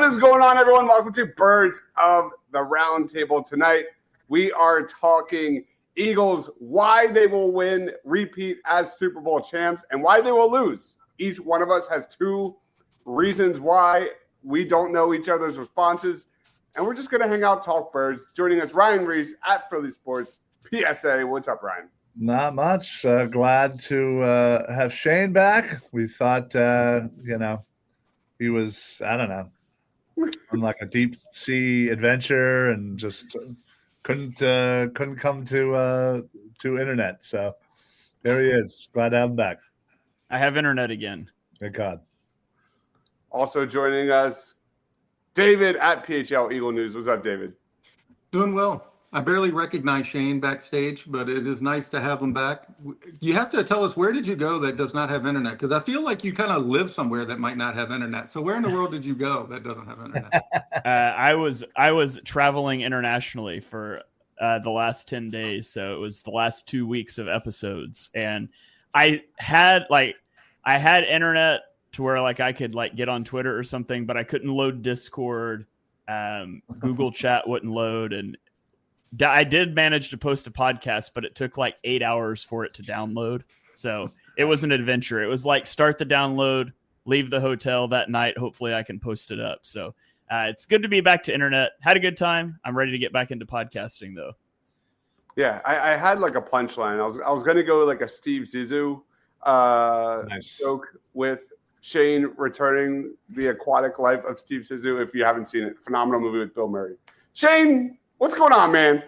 is going on, everyone? Welcome to Birds of the Round Table. Tonight, we are talking Eagles, why they will win, repeat as Super Bowl champs, and why they will lose. Each one of us has two reasons why. We don't know each other's responses, and we're just going to hang out, talk birds. Joining us, Ryan Reese at Philly Sports PSA. What's up, Ryan? Not much. Glad to have Shane back. We thought, he was, I don't know, on like a deep sea adventure and just couldn't come to internet. So there he is. Glad to have him back. I have internet again. Thank God. Also joining us, David at PHL Eagle News. What's up, David? Doing well. I barely recognize Shane backstage, but it is nice to have him back. You have to tell us, where did you go that does not have internet? Because I feel like you kind of live somewhere that might not have internet. So where in the world did you go that doesn't have internet? I was traveling internationally for the last 10 days. So it was the last 2 weeks of episodes. And I had internet to where like I could like get on Twitter or something, but I couldn't load Discord. Google Chat wouldn't load, and I did manage to post a podcast, but it took like 8 hours for it to download. So it was an adventure. It was like start the download, leave the hotel that night. Hopefully I can post it up. So it's good to be back to internet. Had a good time. I'm ready to get back into podcasting though. Yeah, I had like a punchline. I was going to go like a Steve Zissou joke with Shane returning the aquatic life of Steve Zissou. If you haven't seen it, phenomenal movie with Bill Murray. Shane, what's going on, man?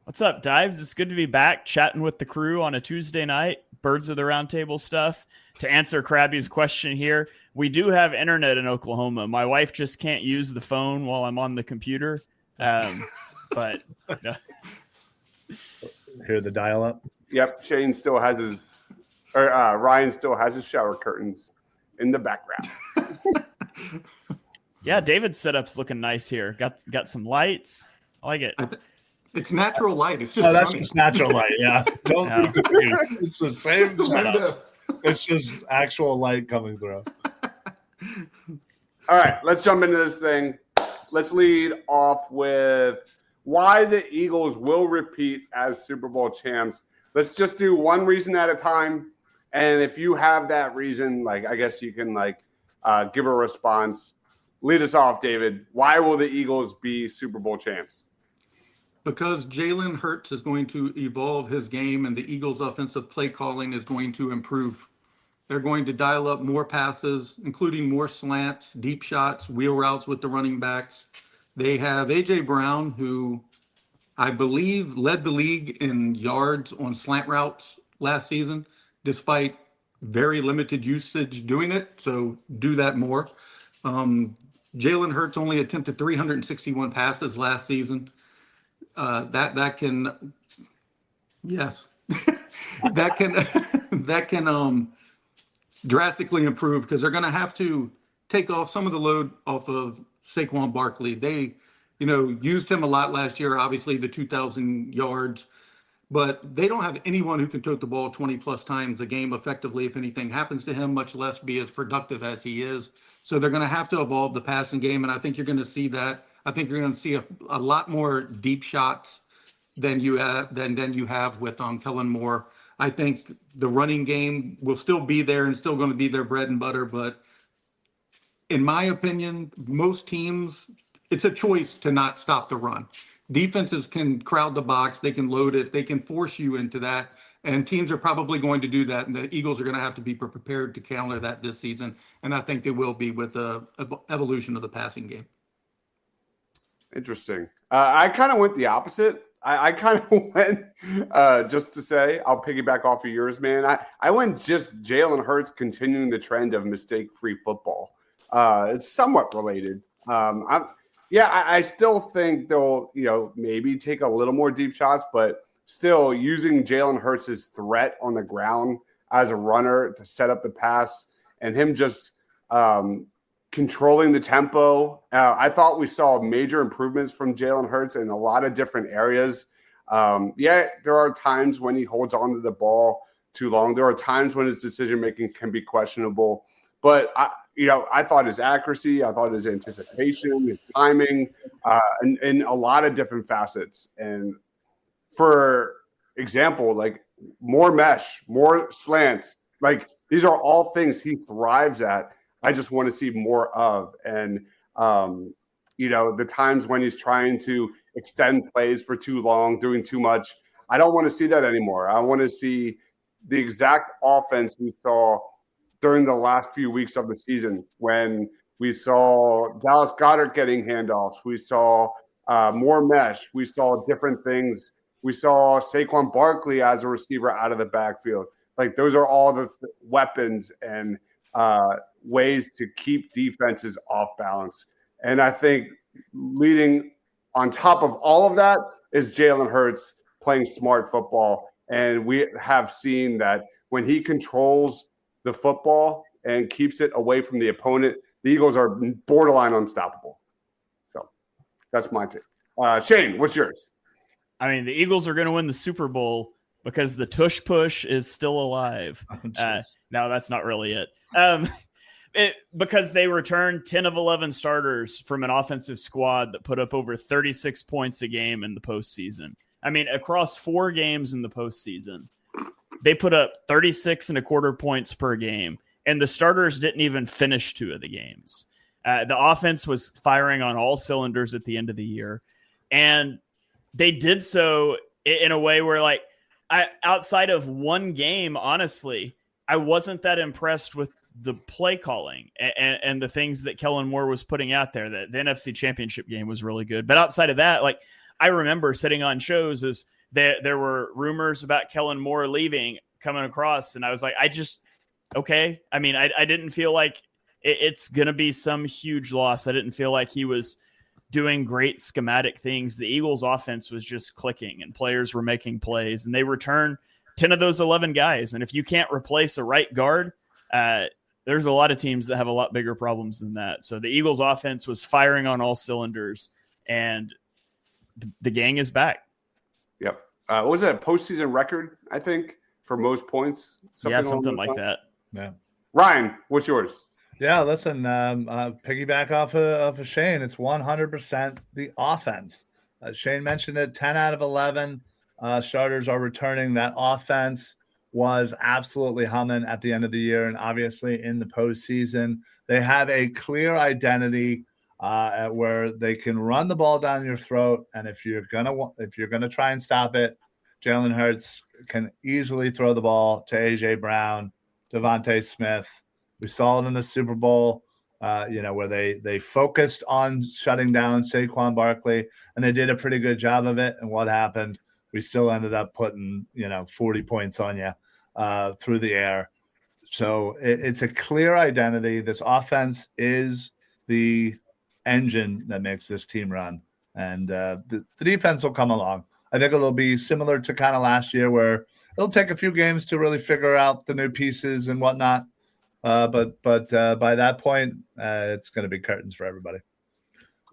What's up, Dives? It's good to be back chatting with the crew on a Tuesday night. Birds of the Round Table stuff. To answer Krabby's question here, we do have internet in Oklahoma. My wife just can't use the phone while I'm on the computer. But Hear the dial-up? Yep, Ryan still has his shower curtains in the background. Yeah, David's setup's looking nice here. Got some lights. I like it. It's natural light. It's just that's just natural light. Yeah, don't be confused. It's the same setup. It's just actual light coming through. All right, let's jump into this thing. Let's lead off with why the Eagles will repeat as Super Bowl champs. Let's just do one reason at a time. And if you have that reason, like I guess you can give a response. Lead us off, David. Why will the Eagles be Super Bowl champs? Because Jalen Hurts is going to evolve his game and the Eagles' offensive play calling is going to improve. They're going to dial up more passes, including more slants, deep shots, wheel routes with the running backs. They have A.J. Brown, who I believe led the league in yards on slant routes last season, despite very limited usage doing it. So do that more. Jalen Hurts only attempted 361 passes last season. That can drastically improve because they're going to have to take off some of the load off of Saquon Barkley. They, used him a lot last year, obviously the 2,000 yards, but they don't have anyone who can tote the ball 20 plus times a game effectively if anything happens to him, much less be as productive as he is. So they're going to have to evolve the passing game, and I think you're going to see that. I think you're going to see a lot more deep shots than you have with Kellen Moore. I think the running game will still be there and still going to be their bread and butter. But in my opinion, most teams, it's a choice to not stop the run. Defenses can crowd the box. They can load it. They can force you into that. And teams are probably going to do that. And the Eagles are going to have to be prepared to counter that this season. And I think they will be with the evolution of the passing game. Interesting. I kind of went the opposite. I kind of went just to say, I'll piggyback off of yours, man. I went just Jalen Hurts continuing the trend of mistake-free football. It's somewhat related. I still think they'll, maybe take a little more deep shots, but still using Jalen Hurts' threat on the ground as a runner to set up the pass and him just controlling the tempo. I thought we saw major improvements from Jalen Hurts in a lot of different areas. There are times when he holds onto the ball too long. There are times when his decision-making can be questionable. But I thought his accuracy, I thought his anticipation, his timing, and a lot of different facets. And for example, like more mesh, more slants, like these are all things he thrives at. I just want to see more of. And, the times when he's trying to extend plays for too long, doing too much, I don't want to see that anymore. I want to see the exact offense we saw during the last few weeks of the season when we saw Dallas Goedert getting handoffs. We saw more mesh. We saw different things. We saw Saquon Barkley as a receiver out of the backfield. Like those are all the weapons and ways to keep defenses off balance. And I think leading on top of all of that is Jalen Hurts playing smart football. And we have seen that when he controls the football and keeps it away from the opponent, the Eagles are borderline unstoppable. So that's my take. Shane, what's yours? I mean, the Eagles are going to win the Super Bowl because the tush push is still alive. No, that's not really it. Because they returned 10 of 11 starters from an offensive squad that put up over 36 points a game in the postseason. I mean, across 4 games in the postseason, they put up 36 and a quarter points per game, and the starters didn't even finish 2 of the games. The offense was firing on all cylinders at the end of the year, and they did so in a way where, like, outside of one game, honestly, I wasn't that impressed with the play calling and the things that Kellen Moore was putting out there. The NFC Championship game was really good. But outside of that, like, I remember sitting on shows as there were rumors about Kellen Moore leaving coming across, and I was like, okay. I mean, I didn't feel like it's going to be some huge loss. I didn't feel like he was doing great schematic things. The Eagles offense was just clicking and players were making plays, and they returned 10 of those 11 guys. And if you can't replace a right guard, there's a lot of teams that have a lot bigger problems than that. So the Eagles offense was firing on all cylinders, and the gang is back. Yep. What was that, a postseason record, I think, for most points? Something like that. Yeah. Ryan, what's yours? Yeah, listen, piggyback off of Shane, it's 100% the offense. Shane mentioned it, 10 out of 11 starters are returning. That offense was absolutely humming at the end of the year, and obviously in the postseason. They have a clear identity where they can run the ball down your throat, and if you're gonna try and stop it, Jalen Hurts can easily throw the ball to A.J. Brown, Devontae Smith. We saw it in the Super Bowl, where they focused on shutting down Saquon Barkley, and they did a pretty good job of it. And what happened? We still ended up putting 40 points on you through the air. So it's a clear identity. This offense is the engine that makes this team run, and the defense will come along. I think it'll be similar to kind of last year, where it'll take a few games to really figure out the new pieces and whatnot. But by that point, it's going to be curtains for everybody.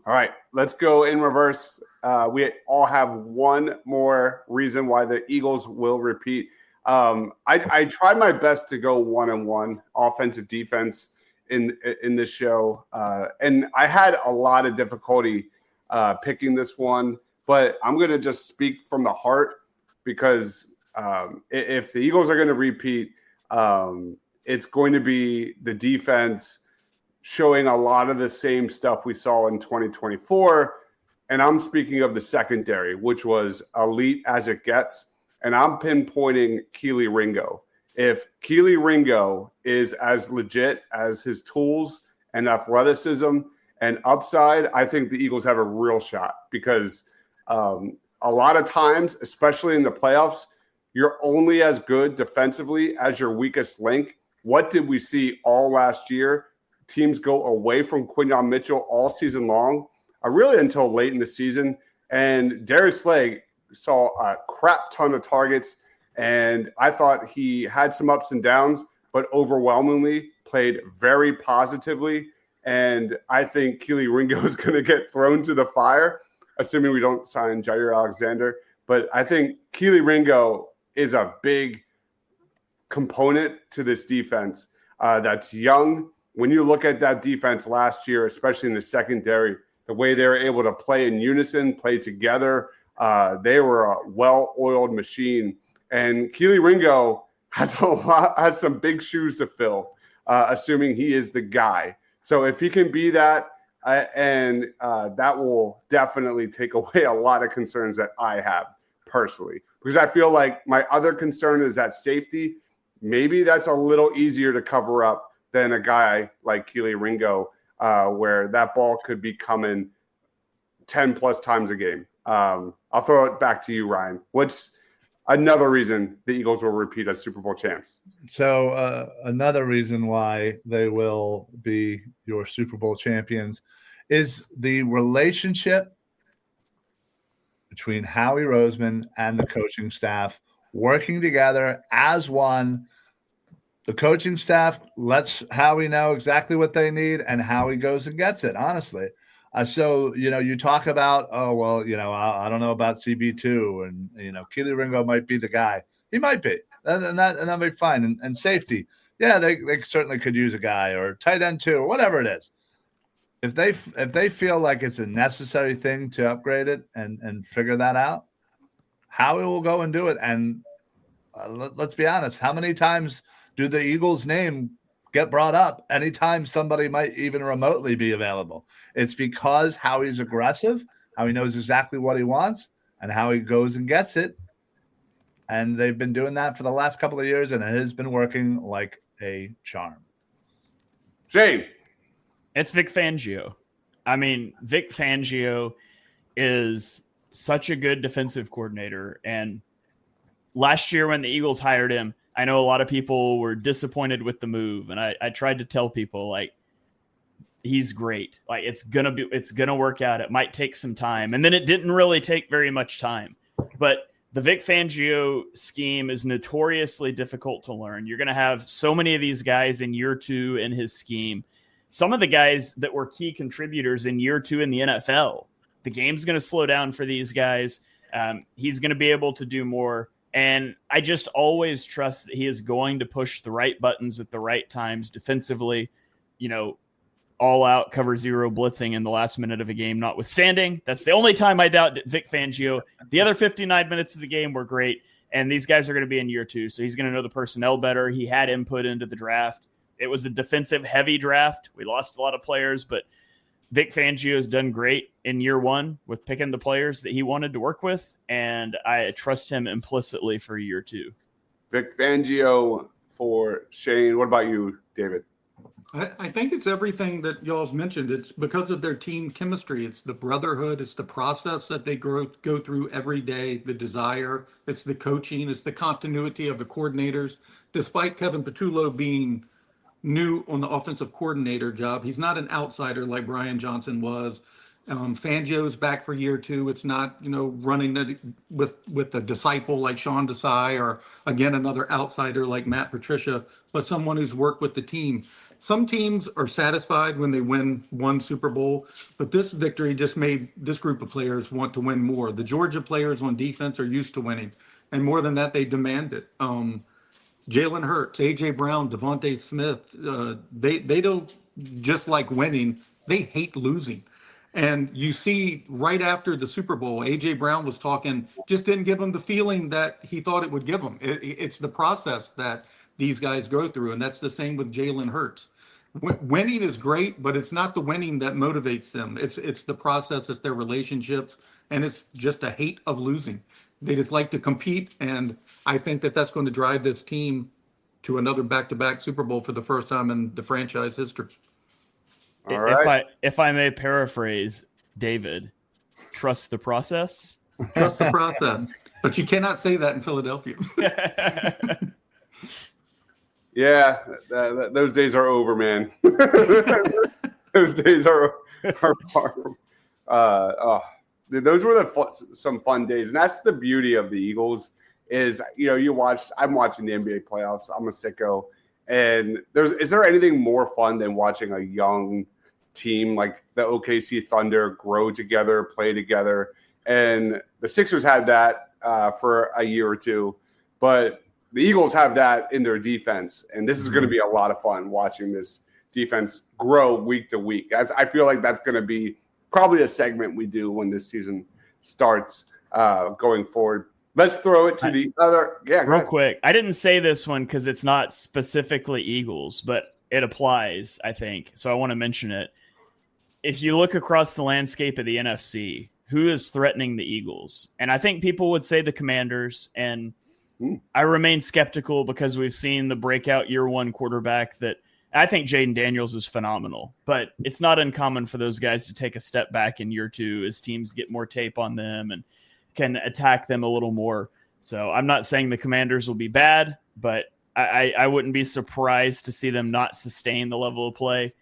All right, let's go in reverse. We all have one more reason why the Eagles will repeat. I tried my best to go 1-1 offensive defense in this show, and I had a lot of difficulty picking this one. But I'm going to just speak from the heart, because if the Eagles are going to repeat, it's going to be the defense showing a lot of the same stuff we saw in 2024. And I'm speaking of the secondary, which was elite as it gets. And I'm pinpointing Keely Ringo. If Keely Ringo is as legit as his tools and athleticism and upside, I think the Eagles have a real shot, because a lot of times, especially in the playoffs, you're only as good defensively as your weakest link. What did we see all last year? Teams go away from Quinyon Mitchell all season long, really until late in the season. And Darius Slay saw a crap ton of targets, and I thought he had some ups and downs, but overwhelmingly played very positively. And I think Keely Ringo is going to get thrown to the fire, assuming we don't sign Jair Alexander. But I think Keely Ringo is a big component to this defense that's young, when you look at that defense last year, especially in the secondary, the way they were able to play in unison, play together, they were a well-oiled machine. And Keely Ringo has some big shoes to fill, assuming he is the guy. So if he can be that, that will definitely take away a lot of concerns that I have personally, because I feel like my other concern is that safety. Maybe that's a little easier to cover up than a guy like Keely Ringo, where that ball could be coming 10 plus times a game. I'll throw it back to you, Ryan. What's another reason the Eagles will repeat as Super Bowl champs? So another reason why they will be your Super Bowl champions is the relationship between Howie Roseman and the coaching staff working together as one. The coaching staff lets Howie know exactly what they need, and Howie goes and gets it, honestly. So, you talk about, I don't know about CB2, and, Keely Ringo might be the guy. He might be, and that'll be fine. And safety, yeah, they certainly could use a guy, or tight end too, or whatever it is. If they feel like it's a necessary thing to upgrade it and figure that out, Howie will go and do it. And let's be honest, how many times do the Eagles' name get brought up anytime somebody might even remotely be available? It's because Howie's aggressive, how he knows exactly what he wants, and how he goes and gets it. And they've been doing that for the last couple of years, and it has been working like a charm. Shane. It's Vic Fangio. I mean, Vic Fangio is such a good defensive coordinator. And last year when the Eagles hired him, I know a lot of people were disappointed with the move. And I tried to tell people, like, he's great. Like, it's going to work out. It might take some time. And then it didn't really take very much time. But the Vic Fangio scheme is notoriously difficult to learn. You're going to have so many of these guys in year two in his scheme. Some of the guys that were key contributors in year two in the NFL, the game's going to slow down for these guys. He's going to be able to do more. And I just always trust that he is going to push the right buttons at the right times defensively, all out cover zero blitzing in the last minute of a game, notwithstanding. That's the only time I doubt Vic Fangio. The other 59 minutes of the game were great. And these guys are going to be in year two. So he's going to know the personnel better. He had input into the draft. It was a defensive heavy draft. We lost a lot of players, but Vic Fangio has done great in year one with picking the players that he wanted to work with. And I trust him implicitly for year two. Vic Fangio for Shane. What about you, David? I think it's everything that y'all's mentioned. It's because of their team chemistry. It's the brotherhood. It's the process that they go through every day, the desire. It's the coaching. It's the continuity of the coordinators. Despite Kevin Patullo being new on the offensive coordinator job, he's not an outsider like Brian Johnson was. Fangio's back for year two. It's not, running it with a disciple like Sean Desai, or again, another outsider like Matt Patricia, but someone who's worked with the team. Some teams are satisfied when they win one Super Bowl, but this victory just made this group of players want to win more. The Georgia players on defense are used to winning, and more than that, they demand it. Jalen Hurts, A.J. Brown, Devontae Smith, they don't just like winning, they hate losing. And you see right after the Super Bowl, A.J. Brown was talking, just didn't give him the feeling that he thought it would give him. It's the process that these guys go through, and that's the same with Jalen Hurts. Winning is great, but it's not the winning that motivates them. It's the process, it's their relationships, and it's just a hate of losing. They just like to compete, and I think that that's going to drive this team to another back-to-back Super Bowl for the first time in the franchise history. All right. If I may paraphrase David, trust the process. Trust the process, but you cannot say that in Philadelphia. Yeah, those days are over, man. Those days are far from. Those were some fun days, and that's the beauty of the Eagles. Is I'm watching the NBA playoffs. I'm a sicko, and is there anything more fun than watching a young team like the OKC Thunder grow together, play together? And the Sixers had that for a year or two, but the Eagles have that in their defense, and this is going to be a lot of fun watching this defense grow week to week. As I feel like that's going to be probably a segment we do when this season starts going forward. Let's throw it to the other. Yeah, real quick. I didn't say this one because it's not specifically Eagles, but it applies, I think. So I want to mention it. If you look across the landscape of the NFC, who is threatening the Eagles? And I think people would say the Commanders. And I remain skeptical because we've seen the breakout year one quarterback that I think Jaden Daniels is phenomenal. But it's not uncommon for those guys to take a step back in year two as teams get more tape on them and can attack them a little more. So I'm not saying the Commanders will be bad, but I wouldn't be surprised to see them not sustain the level of play.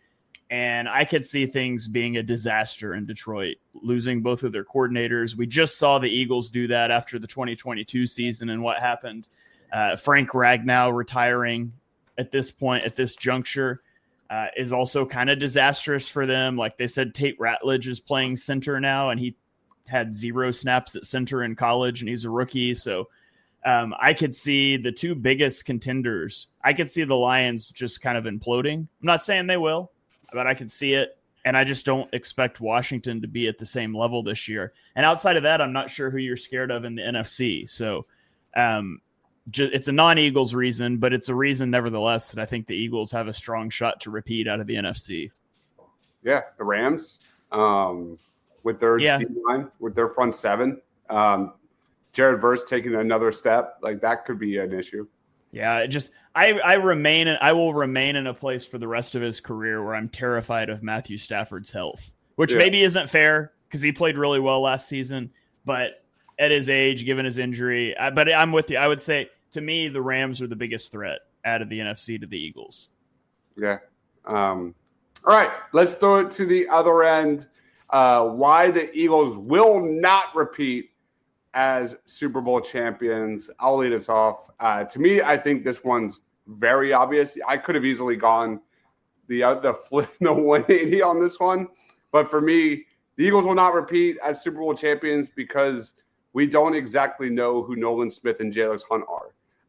And I could see things being a disaster in Detroit, losing both of their coordinators. We just saw the Eagles do that after the 2022 season and what happened. Frank Ragnow retiring at this point, at this juncture, is also kind of disastrous for them. Like they said, Tate Ratledge is playing center now, and he had 0 snaps at center in college, and he's a rookie. So I could see the two biggest contenders. I could see the Lions just kind of imploding. I'm not saying they will, but I can see it. And I just don't expect Washington to be at the same level this year. And outside of that, I'm not sure who you're scared of in the NFC. So it's a non-Eagles reason, but it's a reason nevertheless that I think the Eagles have a strong shot to repeat out of the NFC. Yeah, the Rams with their D-line, with their front seven. Jared Verse taking another step, like that could be an issue. Yeah, I will remain in a place for the rest of his career where I'm terrified of Matthew Stafford's health, which maybe isn't fair because he played really well last season, but at his age, given his injury, but I'm with you. I would say to me, the Rams are the biggest threat out of the NFC to the Eagles. Yeah. All right, let's throw it to the other end. Why the Eagles will not repeat as Super Bowl champions. I'll lead us off. To me, I think this one's very obvious. I could have easily gone the flip, the 180 on this one. But for me, the Eagles will not repeat as Super Bowl champions because we don't exactly know who Nolan Smith and Jalen Hunt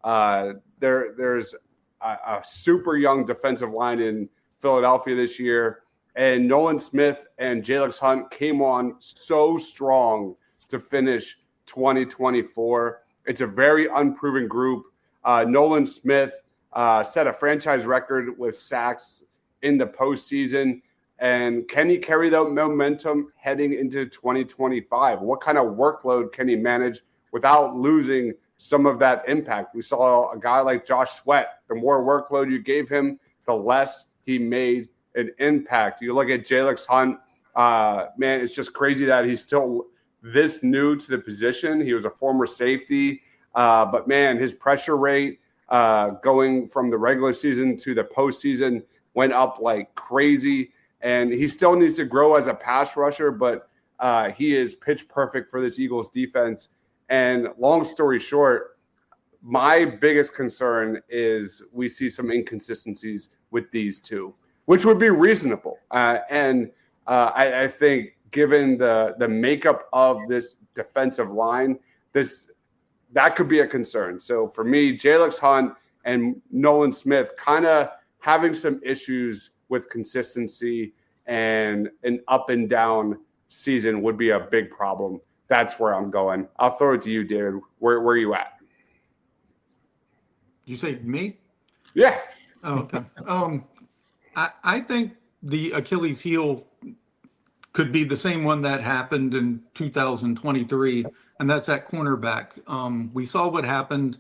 are. There's a super young defensive line in Philadelphia this year, and Nolan Smith and Jalen Hunt came on so strong to finish 2024. It's a very unproven group. Nolan Smith set a franchise record with sacks in the postseason. And can he carry that momentum heading into 2025? What kind of workload can he manage without losing some of that impact? We saw a guy like Josh Sweat. The more workload you gave him, the less he made an impact. You look at Jalen Hunt, man, it's just crazy that he's still this new to the position. He was a former safety, but man, his pressure rate going from the regular season to the postseason went up like crazy. And he still needs to grow as a pass rusher, but he is pitch perfect for this Eagles defense. And long story short, my biggest concern is we see some inconsistencies with these two, which would be reasonable. I think given the makeup of this defensive line, that could be a concern. So for me, Jalen Hunt and Nolan Smith kind of having some issues with consistency and an up and down season would be a big problem. That's where I'm going. I'll throw it to you, David. Where are you at? You say me? Yeah. Oh, okay. I think the Achilles heel could be the same one that happened in 2023, and that's at cornerback. We saw what happened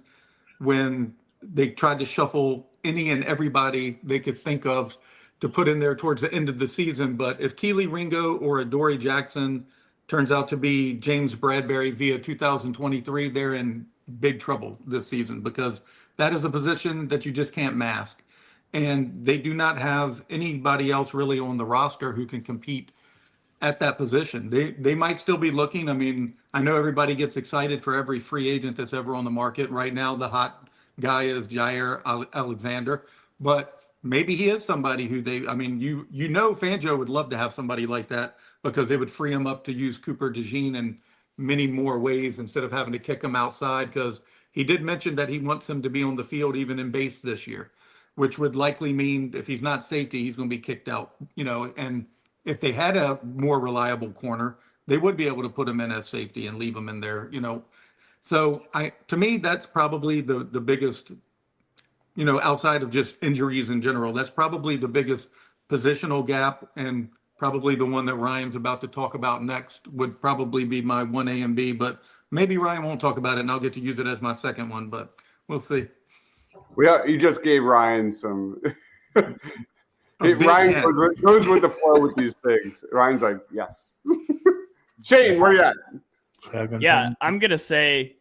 when they tried to shuffle any and everybody they could think of to put in there towards the end of the season. But if Keely Ringo or Adoree Jackson turns out to be James Bradbury via 2023, they're in big trouble this season because that is a position that you just can't mask. And they do not have anybody else really on the roster who can compete at that position. They might still be looking. I mean, I know everybody gets excited for every free agent that's ever on the market. Right now, the hot guy is Jair Alexander, but maybe he is somebody who you know Fangio would love to have somebody like that because it would free him up to use Cooper DeJean in many more ways instead of having to kick him outside, because he did mention that he wants him to be on the field even in base this year. which would likely mean if he's not safety, he's going to be kicked out, and if they had a more reliable corner, they would be able to put him in as safety and leave him in there. So to me, that's probably the biggest, outside of just injuries in general, that's probably the biggest positional gap, and probably the one that Ryan's about to talk about next would probably be my 1A and B, but maybe Ryan won't talk about it and I'll get to use it as my second one, but we'll see. You just gave Ryan some. Ryan goes with the flow with these things. Ryan's like, yes. Shane, where you at? Yeah, I'm going to say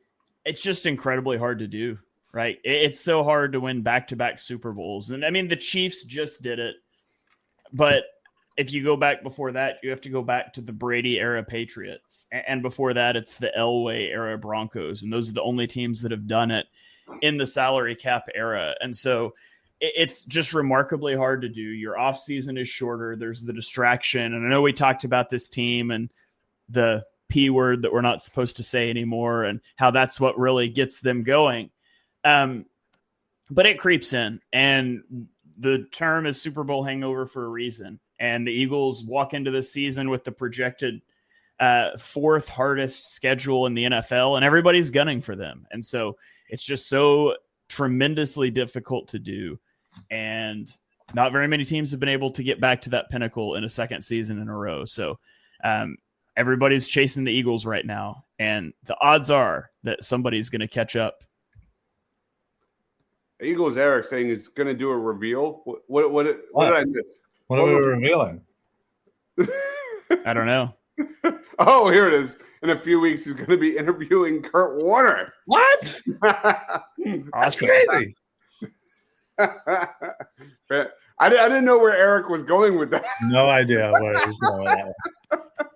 it's just incredibly hard to do, right? It's so hard to win back-to-back Super Bowls. And I mean, the Chiefs just did it. But if you go back before that, you have to go back to the Brady era Patriots. And before that, it's the Elway era Broncos. And those are the only teams that have done it in the salary cap era. And so it's just remarkably hard to do. Your offseason is shorter. There's the distraction. And I know we talked about this team and the P word that we're not supposed to say anymore and how that's what really gets them going. But it creeps in, and the term is Super Bowl hangover for a reason. And the Eagles walk into the season with the projected fourth hardest schedule in the NFL, and everybody's gunning for them. And so it's just so tremendously difficult to do. And not very many teams have been able to get back to that pinnacle in a second season in a row. So everybody's chasing the Eagles right now. And the odds are that somebody's going to catch up. Eagles Eric saying he's going to do a reveal. What did I miss? What are we revealing? I don't know. Oh, here it is. In a few weeks, he's going to be interviewing Kurt Warner. What? That's crazy. I didn't know where Eric was going with that. No idea where he's going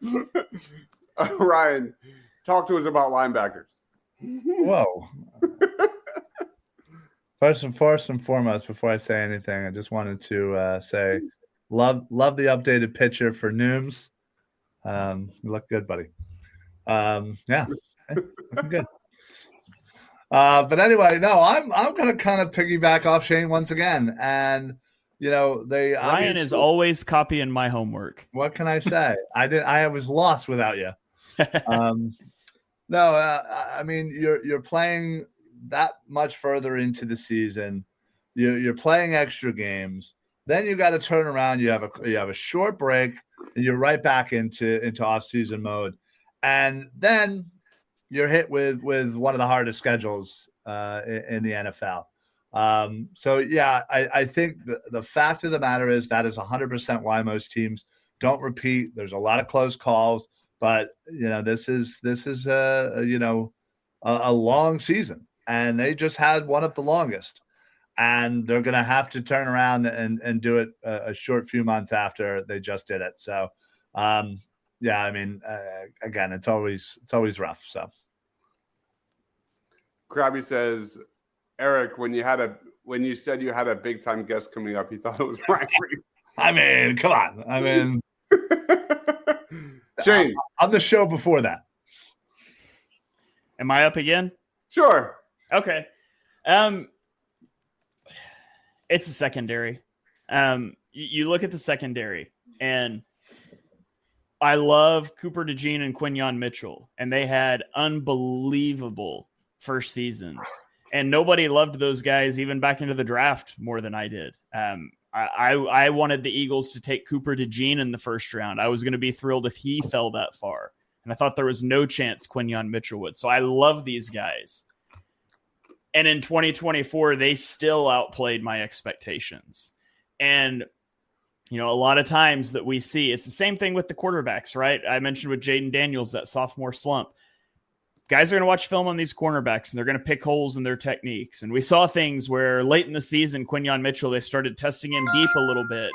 with that. Ryan, talk to us about linebackers. Whoa. First and foremost, before I say anything, I just wanted to say, love the updated picture for Nooms. You look good, buddy. Yeah, looking good. But anyway, no, I'm going to kind of piggyback off Shane once again, and Ryan is always copying my homework. What can I say? I was lost without you. No, I mean you're playing that much further into the season. You're playing extra games. Then you got to turn around. You have a short break, and you're right back into off-season mode. And then you're hit with one of the hardest schedules in the NFL. So yeah, I think the fact of the matter is that is 100% why most teams don't repeat. There's a lot of close calls, but this is a long season. And they just had one of the longest, and they're going to have to turn around and do it a short few months after they just did it. So, yeah, I mean, again, it's always rough. So, Krabby says, Eric, when you said you had a big time guest coming up, he thought it was Ryan Reed. I mean, come on. I mean, Shane, on the show before that. Am I up again? Sure. Okay. It's a secondary. You look at the secondary, and I love Cooper DeJean and Quinyon Mitchell, and they had unbelievable first seasons. And nobody loved those guys even back into the draft more than I did. I wanted the Eagles to take Cooper DeJean in the first round. I was going to be thrilled if he fell that far. And I thought there was no chance Quinyon Mitchell would. So I love these guys. And in 2024, they still outplayed my expectations. And, a lot of times that we see, it's the same thing with the quarterbacks, right? I mentioned with Jaden Daniels, that sophomore slump. Guys are going to watch film on these cornerbacks, and they're going to pick holes in their techniques. And we saw things where late in the season, Quinyon Mitchell, they started testing him deep a little bit.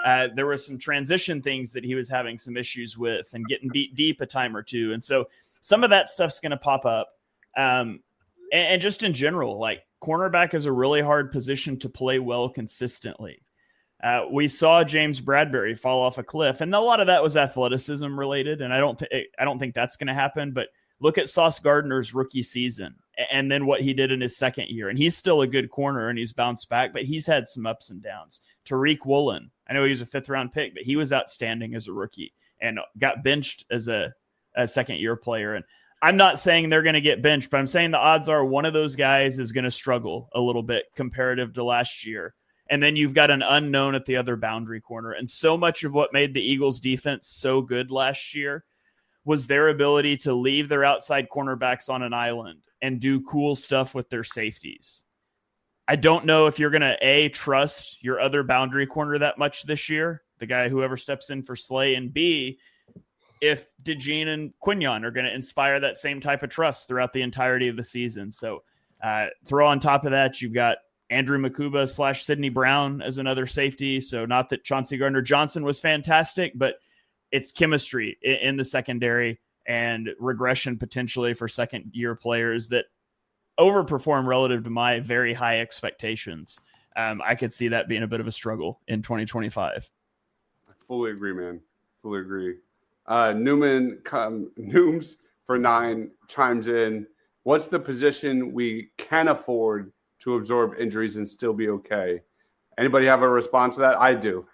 And there was some transition things that he was having some issues with and getting beat deep a time or two. And so some of that stuff's going to pop up. And just in general, like cornerback is a really hard position to play well consistently. We saw James Bradbury fall off a cliff, and a lot of that was athleticism related. And I don't think that's going to happen. But look at Sauce Gardner's rookie season and then what he did in his second year. And he's still a good corner and he's bounced back, but he's had some ups and downs. Tariq Woolen, I know he was a 5th-round pick, but he was outstanding as a rookie and got benched as a second-year player. And I'm not saying they're going to get benched, but I'm saying the odds are one of those guys is going to struggle a little bit comparative to last year. And then you've got an unknown at the other boundary corner. And so much of what made the Eagles defense so good last year was their ability to leave their outside cornerbacks on an island and do cool stuff with their safeties. I don't know if you're going to trust your other boundary corner that much this year, the guy whoever steps in for Slay, and B, if DeJean and Quignon are going to inspire that same type of trust throughout the entirety of the season. So throw on top of that, you've got Andrew Makuba / Sidney Brown as another safety. So not that Chauncey Gardner-Johnson was fantastic, but it's chemistry in the secondary and regression potentially for second-year players that overperform relative to my very high expectations. I could see that being a bit of a struggle in 2025. I fully agree, man. Fully agree. Nooms for 9 chimes in. What's the position we can afford to absorb injuries and still be okay? Anybody have a response to that? I do.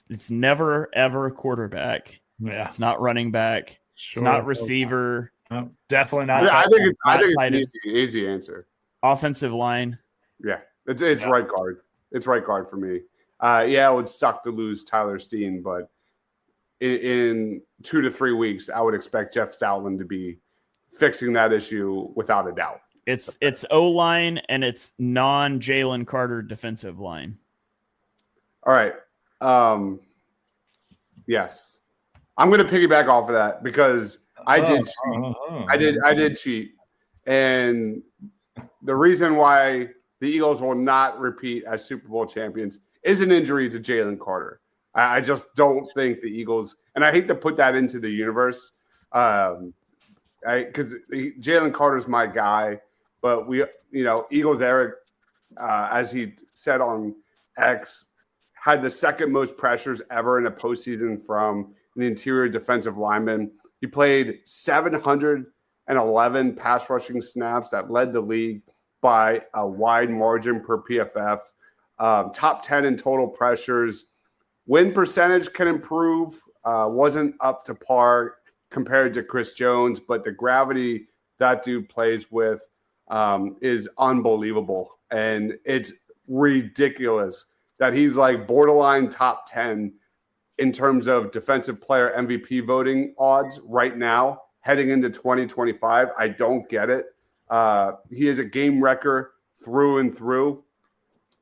It's never ever quarterback. Yeah. It's not running back. Sure. It's not receiver. No, definitely not. Yeah, I think it's tight an end. easy answer. Offensive line. Yeah, it's right guard. It's right guard for me. Yeah, it would suck to lose Tyler Steen, but in 2 to 3 weeks, I would expect Jeff Stoutland to be fixing that issue without a doubt. It's O-line and it's non-Jalen Carter defensive line. All right. Yes. I'm going to piggyback off of that because I did cheat. And the reason why the Eagles will not repeat as Super Bowl champions is an injury to Jalen Carter. I just don't think the Eagles, and I hate to put that into the universe, because Jalen Carter's my guy, but Eagles Eric, as he said on X, had the second most pressures ever in a postseason from an interior defensive lineman. He played 711 pass rushing snaps that led the league by a wide margin per PFF. Top 10 in total pressures. Win percentage can improve. Wasn't up to par compared to Chris Jones, but the gravity that dude plays with is unbelievable. And it's ridiculous that he's like borderline top 10 in terms of defensive player MVP voting odds right now, heading into 2025. I don't get it. He is a game wrecker through and through.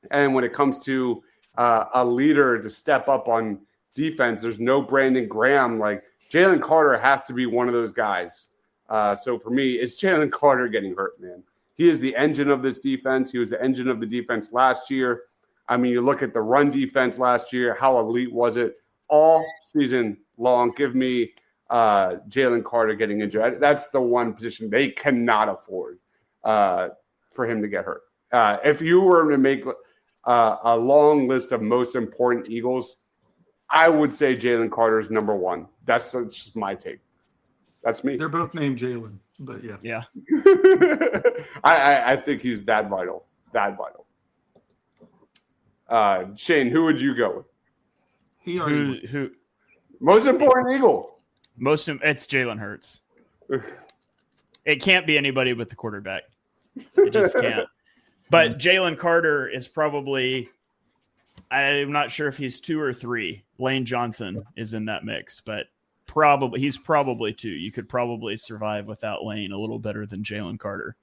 And when it comes to a leader to step up on defense, there's no Brandon Graham. Like Jalen Carter has to be one of those guys. So for me, it's Jalen Carter getting hurt, man. He is the engine of this defense. He was the engine of the defense last year. I mean, you look at the run defense last year, how elite was it? All season long, give me Jalen Carter getting injured. That's the one position they cannot afford for him to get hurt. If you were to make a long list of most important Eagles, I would say Jalen Carter's number one. That's just my take. That's me. They're both named Jalen, but yeah. Yeah. I think he's that vital. That vital. Shane, who would you go with? Who Most important Eagle. It's Jalen Hurts. It can't be anybody but the quarterback. It just can't. But Jalen Carter is probably, I'm not sure if he's 2 or 3. Lane Johnson is in that mix, but he's probably 2. You could probably survive without Lane a little better than Jalen Carter.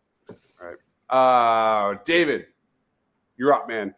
All right. David, you're up, man.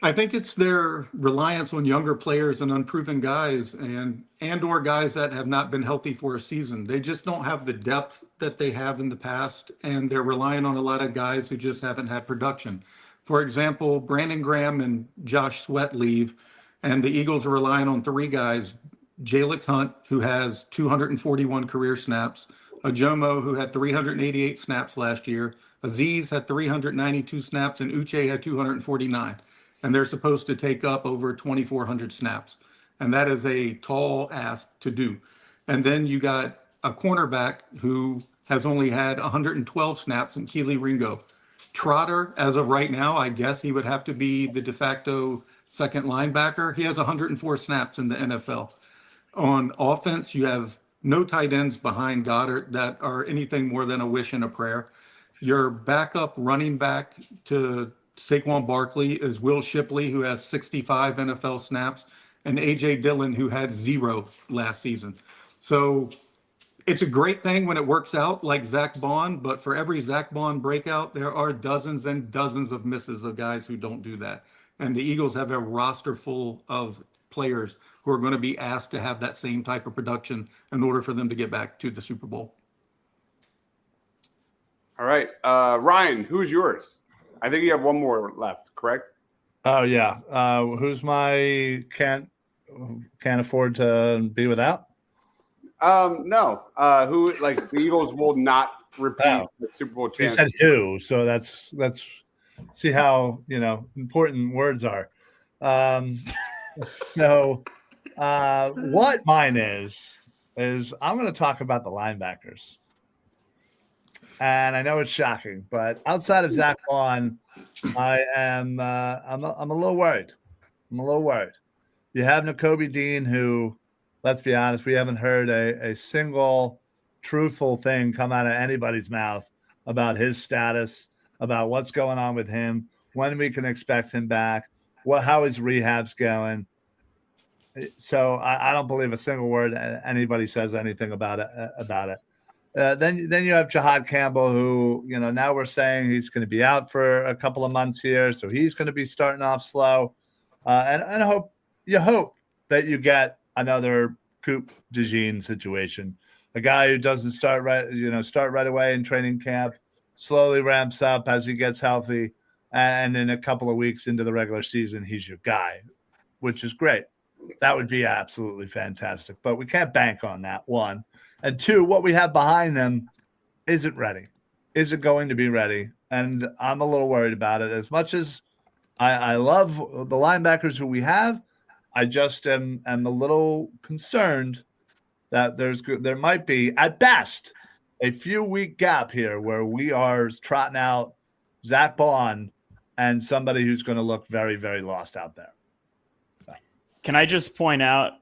I think it's their reliance on younger players and unproven guys and or guys that have not been healthy for a season. They just don't have the depth that they have in the past, and they're relying on a lot of guys who just haven't had production. For example, Brandon Graham and Josh Sweat leave, and the Eagles are relying on 3 guys: Jalix Hunt, who has 241 career snaps; Ajomo, who had 388 snaps last year; Aziz had 392 snaps, and Uche had 249. And they're supposed to take up over 2,400 snaps. And that is a tall ask to do. And then you got a cornerback who has only had 112 snaps in Keely Ringo. Trotter, as of right now, I guess he would have to be the de facto second linebacker. He has 104 snaps in the NFL. On offense, you have no tight ends behind Goddard that are anything more than a wish and a prayer. Your backup running back to Saquon Barkley is Will Shipley, who has 65 NFL snaps, and A.J. Dillon, who had 0 last season. So it's a great thing when it works out, like Zach Bond, but for every Zach Bond breakout, there are dozens and dozens of misses of guys who don't do that. And the Eagles have a roster full of players who are going to be asked to have that same type of production in order for them to get back to the Super Bowl. All right. Ryan, who's yours? I think you have one more left, correct? Oh yeah. Who's my can't afford to be without? No. Who like the Eagles will not repeat the Super Bowl You champion? said who, so that's see how important words are. So what mine is I'm going to talk about the linebackers. And I know it's shocking, but outside of Zach Bond, I am I'm a little worried. I'm a little worried. You have Nakobe Dean, who, let's be honest, we haven't heard a single truthful thing come out of anybody's mouth about his status, about what's going on with him, when we can expect him back, how his rehab's going. So I don't believe a single word anybody says anything about it. Then you have Jahad Campbell, who now we're saying he's going to be out for a couple of months here, so he's going to be starting off slow. And I hope that you get another Coop DeJean situation, a guy who doesn't start right away in training camp, slowly ramps up as he gets healthy, and in a couple of weeks into the regular season, he's your guy, which is great. That would be absolutely fantastic. But we can't bank on that, one. And two, what we have behind them isn't ready. Is it going to be ready? And I'm a little worried about it. As much as I love the linebackers who we have, I just am a little concerned that there might be, at best, a few week gap here where we are trotting out Zach Bond and somebody who's going to look very, very lost out there. Can I just point out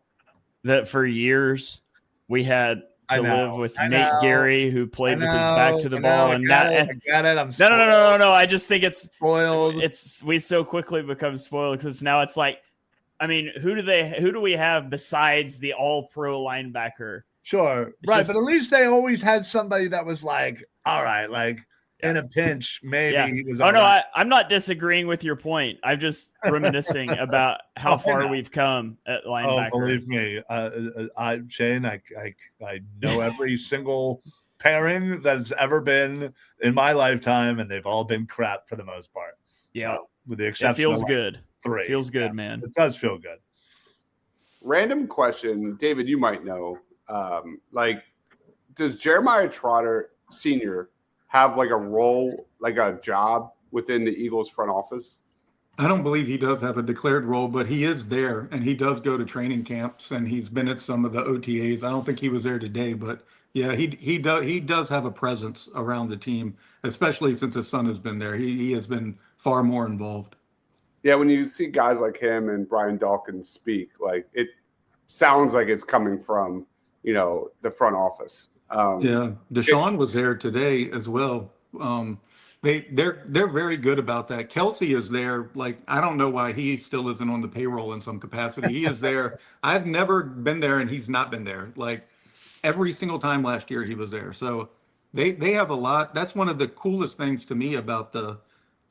that for years we had to live with Nate Gary, who played with his back to the ball, and I get it. I'm no. I just think it's spoiled. We so quickly become spoiled because now it's like, I mean, who do we have besides the All-Pro linebacker? Sure, right, but at least they always had somebody that was like, all right, like in a pinch, maybe he was. I'm not disagreeing with your point. I'm just reminiscing about how far we've come at linebacker. Oh, believe me, Shane, I know every single pairing that's ever been in my lifetime, and they've all been crap for the most part. Yeah, with the exception. It feels of good. 3. Feels good, man. It does feel good. Random question, David, you might know. Does Jeremiah Trotter Sr. have like a role, like a job within the Eagles front office? I don't believe he does have a declared role, but he is there and he does go to training camps and he's been at some of the OTAs. I don't think he was there today, but yeah, he does have a presence around the team, especially since his son has been there. He has been far more involved. Yeah, when you see guys like him and Brian Dawkins speak, like it sounds like it's coming from, the front office. Deshaun was there today as well. They're very good about that. Kelsey is there. Like, I don't know why he still isn't on the payroll in some capacity. He is there. I've never been there and he's not been there. Like every single time last year he was there. So they have a lot. That's one of the coolest things to me about the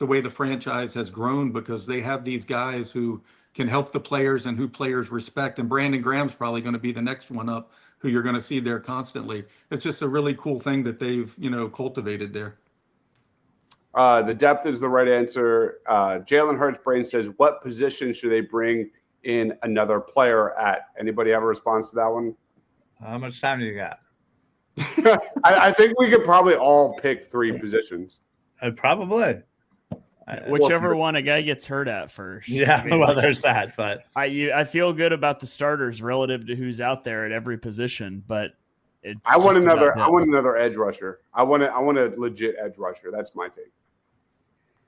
way the franchise has grown, because they have these guys who can help the players and who players respect. And Brandon Graham's probably going to be the next one up, who you're going to see there constantly. It's just a really cool thing that they've, cultivated there. The depth is the right answer. Jalen Hurts Brain says, what position should they bring in another player at? Anybody have a response to that one? How much time do you got? I think we could probably all pick 3 positions. Probably. Whichever one a guy gets hurt at first. Yeah, I mean, well, there's that. But I feel good about the starters relative to who's out there at every position, but I want just about another edge rusher. I want a legit edge rusher. That's my take.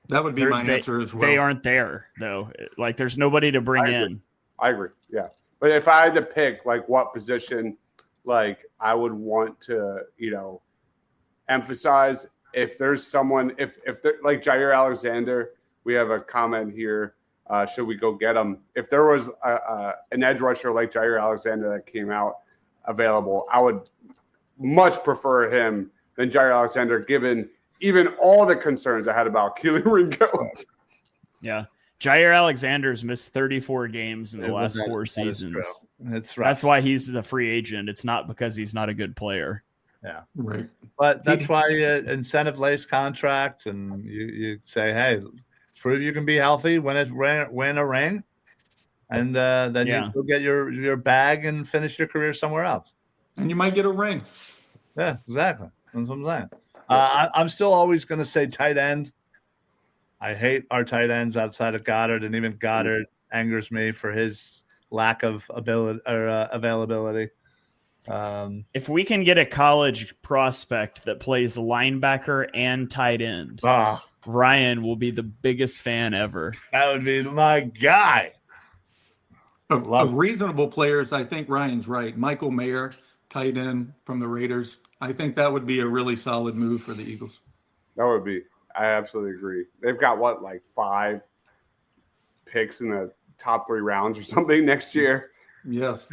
That would be my answer as well. They aren't there though. Like there's nobody to bring in. I agree. Yeah. But if I had to pick like what position like I would want to, emphasize, if there's someone, if they're like Jair Alexander, we have a comment here. Should we go get him? If there was an edge rusher like Jair Alexander that came out available, I would much prefer him than Jair Alexander, given even all the concerns I had about Keely Ringo. Yeah. Jair Alexander's missed 34 games in the last 4 seasons. That's right. That's why he's the free agent. It's not because he's not a good player. Yeah. Right. But that's why incentive-laced contracts, and you say, hey, prove you can be healthy, win a ring, and then you go get your bag and finish your career somewhere else. And you might get a ring. Yeah, exactly. That's what I'm saying. I'm still always going to say tight end. I hate our tight ends outside of Goddard, and even Goddard angers me for his lack of ability or availability. If we can get a college prospect that plays linebacker and tight end, Ryan will be the biggest fan ever. That would be my guy. Of reasonable players, I think Ryan's right. Michael Mayer, tight end from the Raiders. I think that would be a really solid move for the Eagles. That would be. I absolutely agree. They've got like 5 picks in the top 3 rounds or something next year. Yes.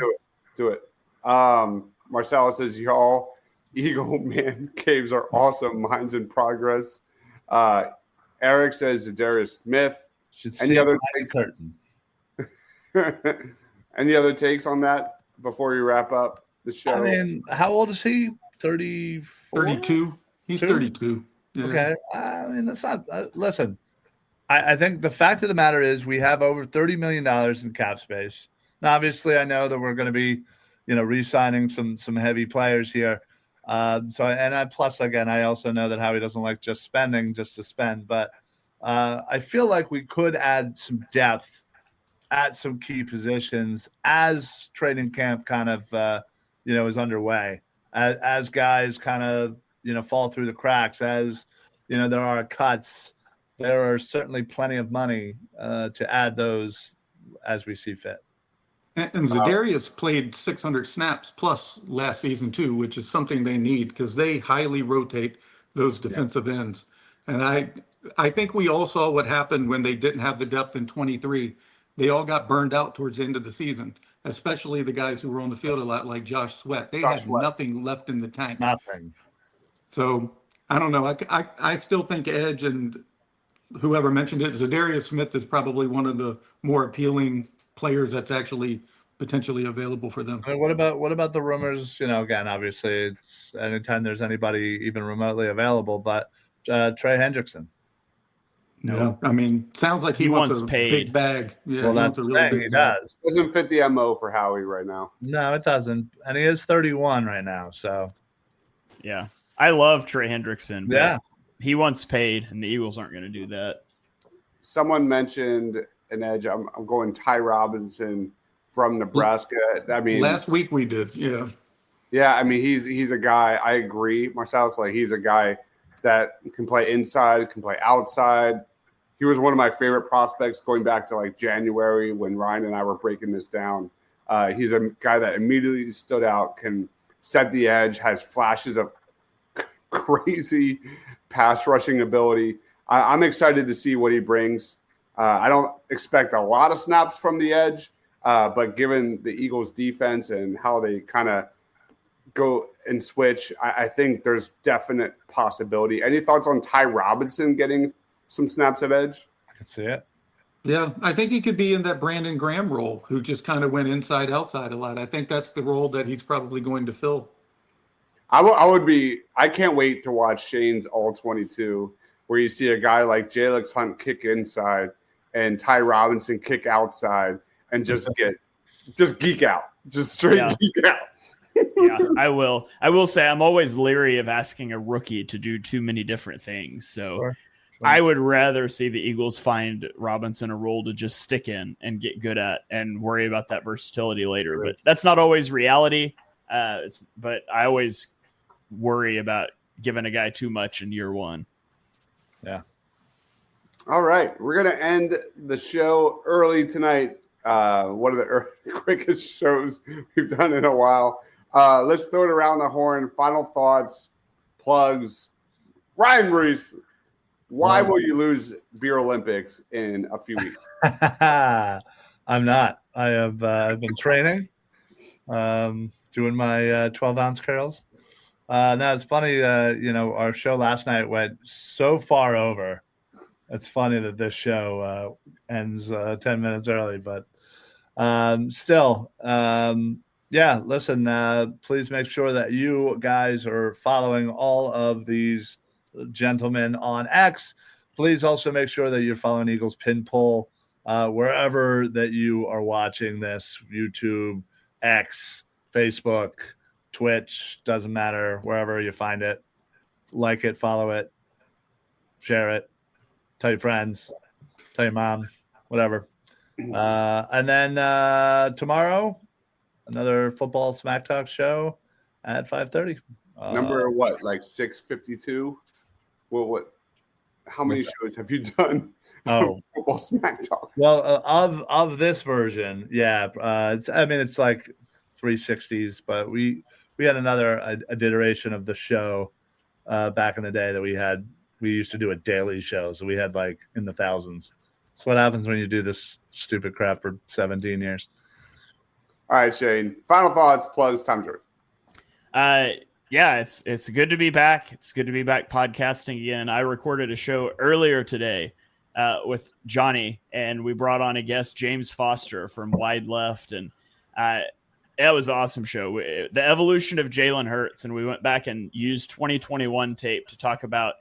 Do it. Marcelo says, y'all Eagle man caves are awesome. Mine's in progress. Eric says Darius Smith. Any other Any other takes on that before you wrap up the show? I mean, how old is he? 34? 32. He's 32. Yeah. Okay. I mean, that's not listen. I think the fact of the matter is we have over $30 million in cap space. Now, obviously, I know that we're going to be, re-signing some heavy players here. Plus, again, I also know that Howie doesn't like just spending just to spend. But I feel like we could add some depth at some key positions as training camp kind of, is underway. As guys kind of, fall through the cracks, as, there are cuts. There are certainly plenty of money to add those as we see fit. And Zadarius played 600 snaps plus last season too, which is something they need because they highly rotate those defensive ends. And I think we all saw what happened when they didn't have the depth in 23. They all got burned out towards the end of the season, especially the guys who were on the field a lot, like Josh Sweat. They had nothing left in the tank. Nothing. So I don't know. I still think edge, and whoever mentioned it, Zadarius Smith is probably one of the more appealing players that's actually potentially available for them. I mean, what about the rumors? Again, obviously, it's anytime there's anybody even remotely available, but Trey Hendrickson. No, I mean, sounds like he wants a big bag. Yeah, well, that's the thing. He does. Doesn't fit the MO for Howie right now. No, it doesn't, and he is 31 right now. So, yeah, I love Trey Hendrickson. But yeah, he wants paid, and the Eagles aren't going to do that. Someone mentioned an edge. I'm going Ty Robinson from Nebraska. I mean, last week we did. Yeah. Yeah. I mean, he's a guy. I agree. Marcel's like, he's a guy that can play inside, can play outside. He was one of my favorite prospects going back to like January when Ryan and I were breaking this down. He's a guy that immediately stood out, can set the edge, has flashes of crazy pass rushing ability. I'm excited to see what he brings. I don't expect a lot of snaps from the edge, but given the Eagles' defense and how they kind of go and switch, I think there's definite possibility. Any thoughts on Ty Robinson getting some snaps at edge? I can see it. Yeah, I think he could be in that Brandon Graham role, who just kind of went inside, outside a lot. I think that's the role that he's probably going to fill. I can't wait to watch Shane's All 22, where you see a guy like Jalix Hunt kick inside and Ty Robinson kick outside and just geek out, just straight geek out. Yeah, I will say I'm always leery of asking a rookie to do too many different things. So I would rather see the Eagles find Robinson a role to just stick in and get good at and worry about that versatility later. But that's not always reality. But I always worry about giving a guy too much in year one. Yeah. All right. We're going to end the show early tonight. One of the quickest shows we've done in a while. Let's throw it around the horn. Final thoughts, plugs. Ryan Reese, why will you lose Beer Olympics in a few weeks? I'm not. I have I've been training, doing my 12-ounce curls. No, it's funny. Our show last night went so far over. It's funny that this show ends 10 minutes early, but still, listen, please make sure that you guys are following all of these gentlemen on X. Please also make sure that you're following Eagles Pin Pull wherever that you are watching this, YouTube, X, Facebook, Twitch, doesn't matter, wherever you find it. Like it, follow it, share it, tell your friends, tell your mom, whatever. And then tomorrow, another football smack talk show at 5:30. Number what? Like 652? What? How many shows have you done? Oh, football smack talk. Well, of this version, yeah. It's like 360s, but we had another iteration of the show back in the day that we used to do a daily show, so we had like in the thousands. That's what happens when you do this stupid crap for 17 years. All right, Shane. Final thoughts, plugs, time's yours. Yeah, it's good to be back. It's good to be back podcasting again. I recorded a show earlier today with Johnny, and we brought on a guest, James Foster from Wide Left, and it was an awesome show. The evolution of Jalen Hurts, and we went back and used 2021 tape to talk about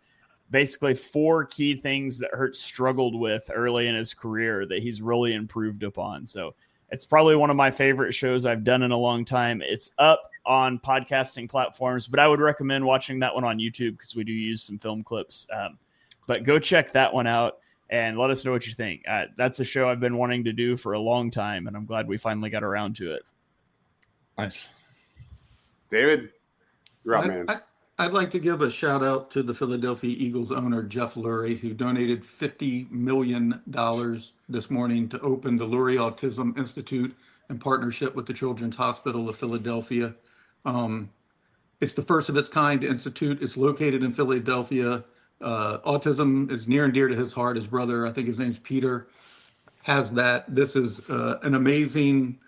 basically 4 key things that Hurts struggled with early in his career that he's really improved upon. So it's probably one of my favorite shows I've done in a long time. It's up on podcasting platforms, but I would recommend watching that one on YouTube because we do use some film clips. But go check that one out and let us know what you think. That's a show I've been wanting to do for a long time, and I'm glad we finally got around to it. Nice. David, you're up, man. I'd like to give a shout out to the Philadelphia Eagles owner, Jeff Lurie, who donated $50 million this morning to open the Lurie Autism Institute in partnership with the Children's Hospital of Philadelphia. It's the first of its kind institute. It's located in Philadelphia. Autism is near and dear to his heart. His brother, I think his name's Peter, has that. This is an amazing,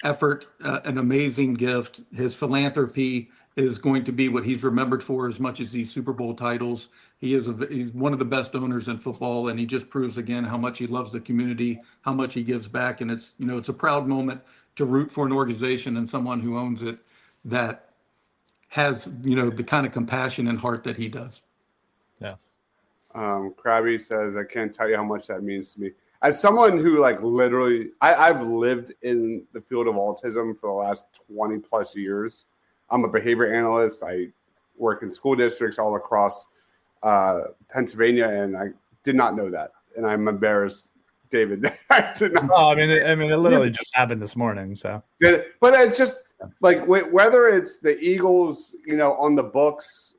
effort, an amazing gift. His philanthropy is going to be what he's remembered for as much as these Super Bowl titles. He's one of the best owners in football, and he just proves again how much he loves the community, how much he gives back. And it's a proud moment to root for an organization and someone who owns it that has, the kind of compassion and heart that he does. Yeah. Krabby says, I can't tell you how much that means to me. As someone who literally, I've lived in the field of autism for the last 20 plus years. I'm a behavior analyst. I work in school districts all across Pennsylvania, and I did not know that. And I'm embarrassed, David. I did not. Oh, it literally just happened this morning. So, but it's just whether it's the Eagles, on the books,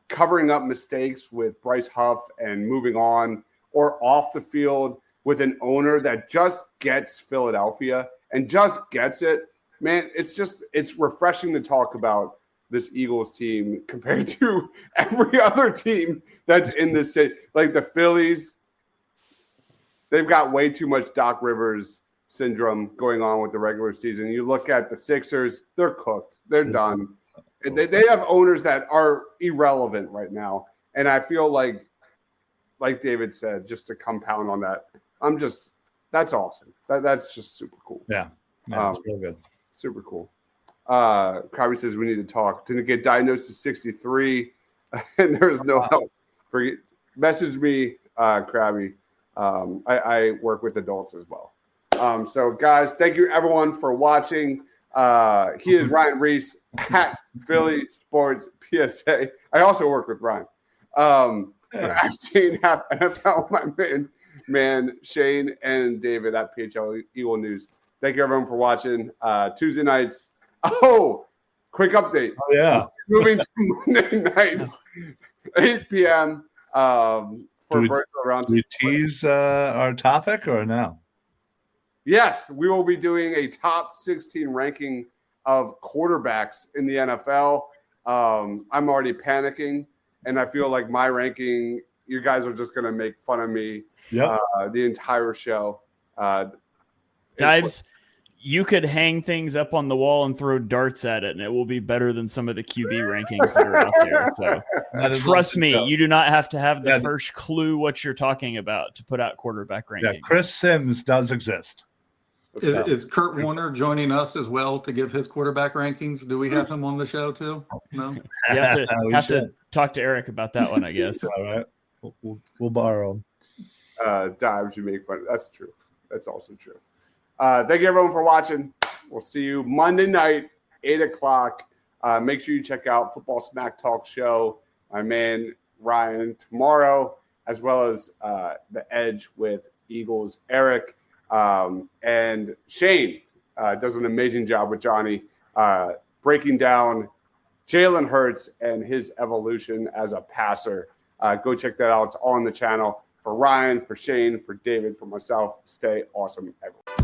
covering up mistakes with Bryce Huff and moving on, or off the field with an owner that just gets Philadelphia and just gets it. Man, it's refreshing to talk about this Eagles team compared to every other team that's in this city. Like the Phillies, they've got way too much Doc Rivers syndrome going on with the regular season. You look at the Sixers, they're cooked. They're done. They have owners that are irrelevant right now. And I feel like David said, just to compound on that, that's awesome. That's just super cool. Yeah. That's real good. Super cool. Krabby says we need to talk. Didn't get diagnosed at 63, and there's no help. Message me, Krabby. I work with adults as well. So, guys, thank you, everyone, for watching. He is Ryan Reese at Philly Sports PSA. I also work with Ryan. Shane have NFL, my man Shane and David at PHL Eagle News. Thank you everyone for watching. Tuesday nights. Oh, quick update. Oh, yeah. Moving to Monday nights, 8 p.m. For virtual round. Do we tease our topic or no? Yes, we will be doing a top 16 ranking of quarterbacks in the NFL. I'm already panicking, and I feel like my ranking, you guys are just going to make fun of me the entire show. Dives, you could hang things up on the wall and throw darts at it, and it will be better than some of the QB rankings that are out there. So trust me, you do not have to have the first clue what you're talking about to put out quarterback rankings. Yeah, Chris Sims does exist. Is Kurt Warner joining us as well to give his quarterback rankings? Do we have him on the show too? No. You have to talk to Eric about that one, I guess. All right, we'll borrow him. Dives, you make fun. That's true. That's also true. Thank you everyone for watching. We'll see you Monday night, 8 o'clock. Make sure you check out Football Smack Talk Show. My man Ryan tomorrow, as well as The Edge with Eagles Eric. And Shane does an amazing job with Johnny breaking down Jalen Hurts and his evolution as a passer. Go check that out. It's all on the channel. For Ryan, for Shane, for David, for myself, stay awesome, everyone.